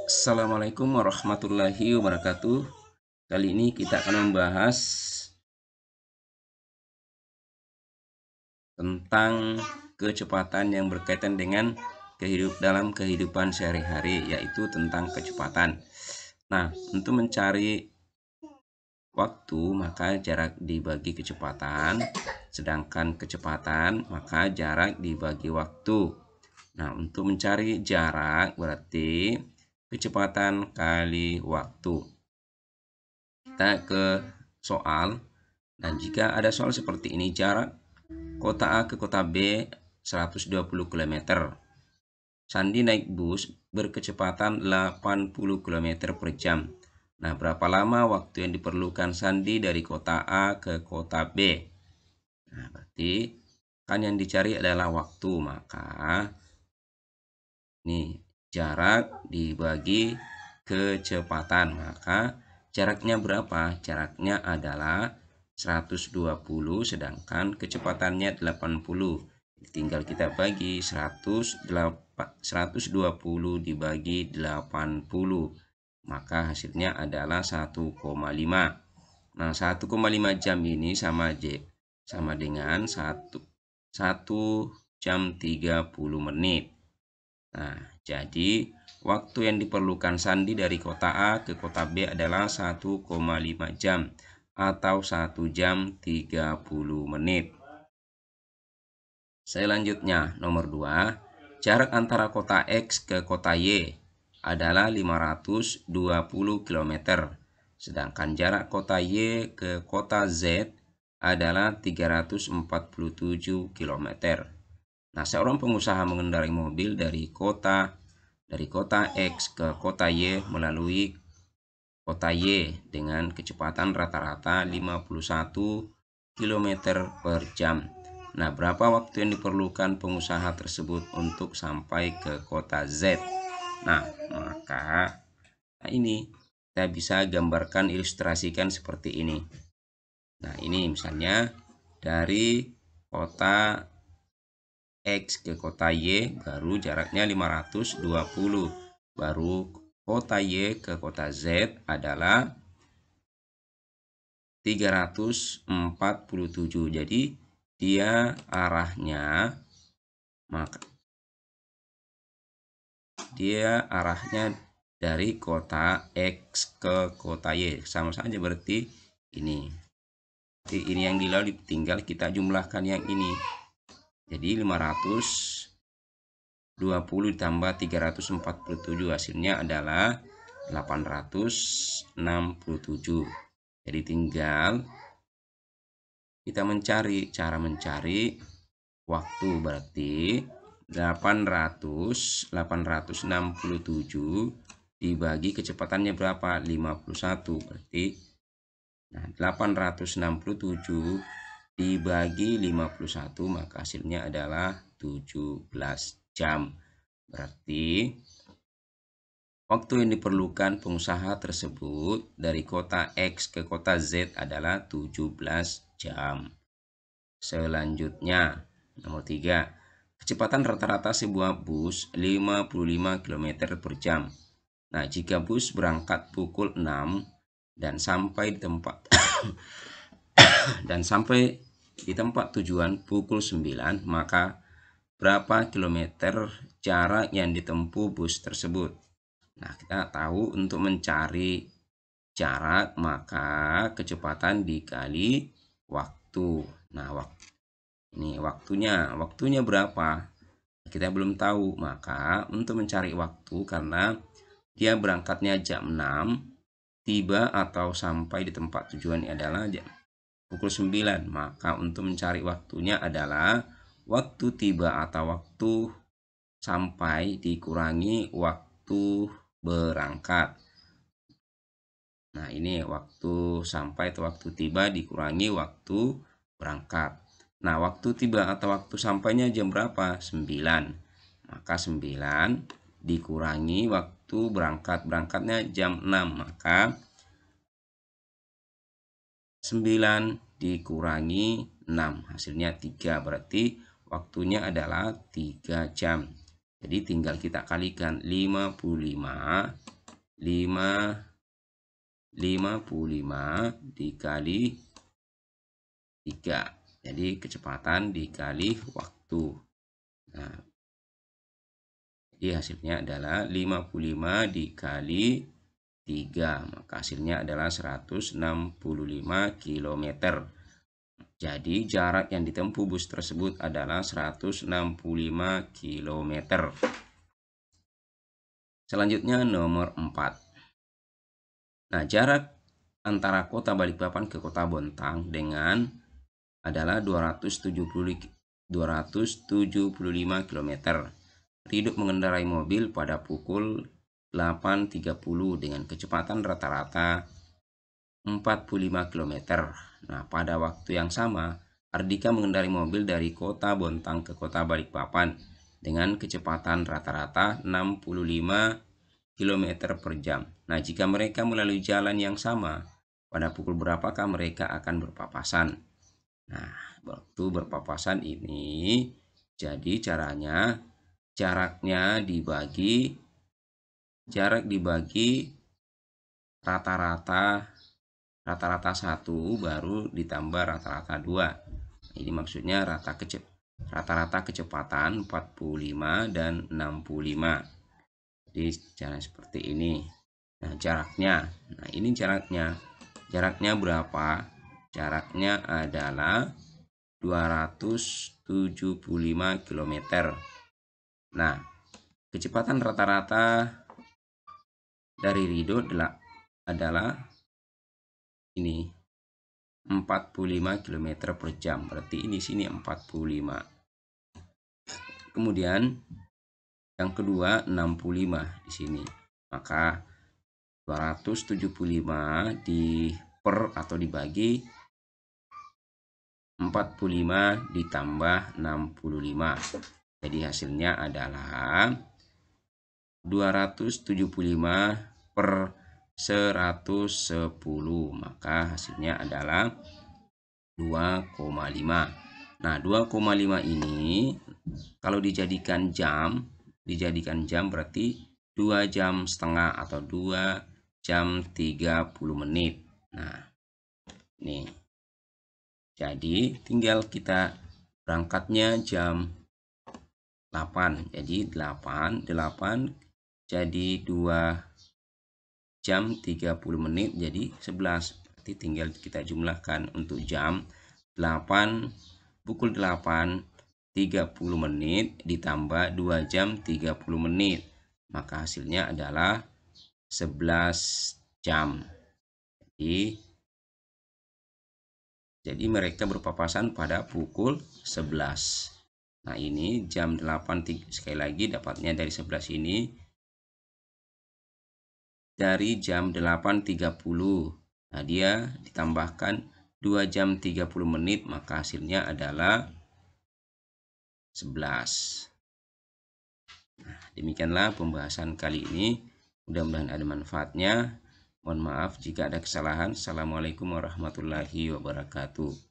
Assalamualaikum warahmatullahi wabarakatuh. Kali ini kita akan membahas tentang kecepatan yang berkaitan dengan dalam kehidupan sehari-hari, yaitu tentang kecepatan. Nah, untuk mencari waktu maka jarak dibagi kecepatan, sedangkan kecepatan maka jarak dibagi waktu. Nah, untuk mencari jarak berarti kecepatan kali waktu. Kita ke soal, dan jika ada soal seperti ini, jarak kota A ke kota B 120 km. Sandi naik bus berkecepatan 80 km per jam. Nah, berapa lama waktu yang diperlukan Sandi dari kota A ke kota B? Nah, berarti kan yang dicari adalah waktu, maka nih jarak dibagi kecepatan, maka jaraknya berapa? Jaraknya adalah 120 sedangkan kecepatannya 80. Tinggal kita bagi 120 dibagi 80. Maka hasilnya adalah 1,5. Nah, 1,5 jam ini sama dengan 1 jam 30 menit. Nah, jadi waktu yang diperlukan Sandi dari kota A ke kota B adalah 1,5 jam atau 1 jam 30 menit. Selanjutnya, nomor 2, jarak antara kota X ke kota Y adalah 520 km, sedangkan jarak kota Y ke kota Z adalah 347 km. Nah, seorang pengusaha mengendarai mobil dari kota X ke kota Y melalui kota Y dengan kecepatan rata-rata 51 km per jam. Nah, berapa waktu yang diperlukan pengusaha tersebut untuk sampai ke kota Z? Nah, maka ini kita bisa gambarkan, ilustrasikan seperti ini. Nah, ini misalnya dari kota X ke kota Y baru jaraknya 520. Baru kota Y ke kota Z adalah 347. Jadi dia arahnya dari kota X ke kota Y. Sama saja berarti ini. Jadi ini yang dilalui, tinggal kita jumlahkan yang ini. Jadi 520 ditambah 347 hasilnya adalah 867. Jadi tinggal kita cara mencari waktu, berarti 867 dibagi kecepatannya berapa? 51. Berarti 867 dibagi 51 maka hasilnya adalah 17 jam. Berarti waktu yang diperlukan pengusaha tersebut dari kota X ke kota Z adalah 17 jam. Selanjutnya, nomor 3. Kecepatan rata-rata sebuah bus 55 km per jam. Nah, jika bus berangkat pukul 6 dan sampai di tempat tujuan pukul 9, maka berapa kilometer jarak yang ditempuh bus tersebut? Nah, kita tahu untuk mencari jarak maka kecepatan dikali waktu. Nah, ini waktunya berapa? Kita belum tahu, maka untuk mencari waktu, karena dia berangkatnya jam 6, tiba atau sampai di tempat tujuan adalah pukul 9, maka untuk mencari waktunya adalah waktu tiba atau waktu sampai dikurangi waktu berangkat. Nah, ini waktu sampai atau waktu tiba dikurangi waktu berangkat. Nah, waktu tiba atau waktu sampainya jam berapa? 9. Maka 9 dikurangi waktu berangkat. Berangkatnya jam 6, maka 9 dikurangi 6 hasilnya 3. Berarti waktunya adalah 3 jam. Jadi tinggal kita kalikan 55 55 dikali 3. Jadi kecepatan dikali waktu. Nah, jadi hasilnya adalah 55 dikali 3. Maka hasilnya adalah 165 km. Jadi jarak yang ditempuh bus tersebut adalah 165 km. Selanjutnya nomor 4. Nah, jarak antara kota Balikpapan ke kota Bontang dengan adalah 275 km. Ridho mengendarai mobil pada pukul 8.30 dengan kecepatan rata-rata 45 km. Nah, pada waktu yang sama, Ardika mengendarai mobil dari kota Bontang ke kota Balikpapan dengan kecepatan rata-rata 65 km per jam. Nah, jika mereka melalui jalan yang sama, pada pukul berapakah mereka akan berpapasan? Nah, waktu berpapasan ini, jadi caranya jarak dibagi rata-rata 1 baru ditambah rata-rata 2. Ini maksudnya rata-rata kecepatan 45 dan 65. Jadi cara seperti ini. Nah, jaraknya. Nah, ini jaraknya. Jaraknya berapa? Jaraknya adalah 275 km. Nah, kecepatan rata-rata dari Ridho adalah ini 45 km per jam. Berarti ini sini 45. Kemudian yang kedua 65 di sini. Maka 275 dibagi 45 ditambah 65. Jadi hasilnya adalah 275 per 110. Maka hasilnya adalah 2,5. Nah, 2,5 ini kalau dijadikan jam berarti 2 jam setengah atau 2 jam 30 menit. Nah, nih. Jadi tinggal kita berangkatnya jam 8. Jadi 8 jadi 2 jam 30 menit jadi 11. Berarti tinggal kita jumlahkan untuk jam 8 pukul 8 30 menit ditambah 2 jam 30 menit. Maka hasilnya adalah 11 jam. Jadi mereka berpapasan pada pukul 11. Nah, ini jam 8 sekali lagi dapatnya dari 11 ini dari jam 8.30. Nah, dia ditambahkan 2 jam 30 menit, maka hasilnya adalah 11. Nah, demikianlah pembahasan kali ini. Mudah-mudahan ada manfaatnya. Mohon maaf jika ada kesalahan. Assalamualaikum warahmatullahi wabarakatuh.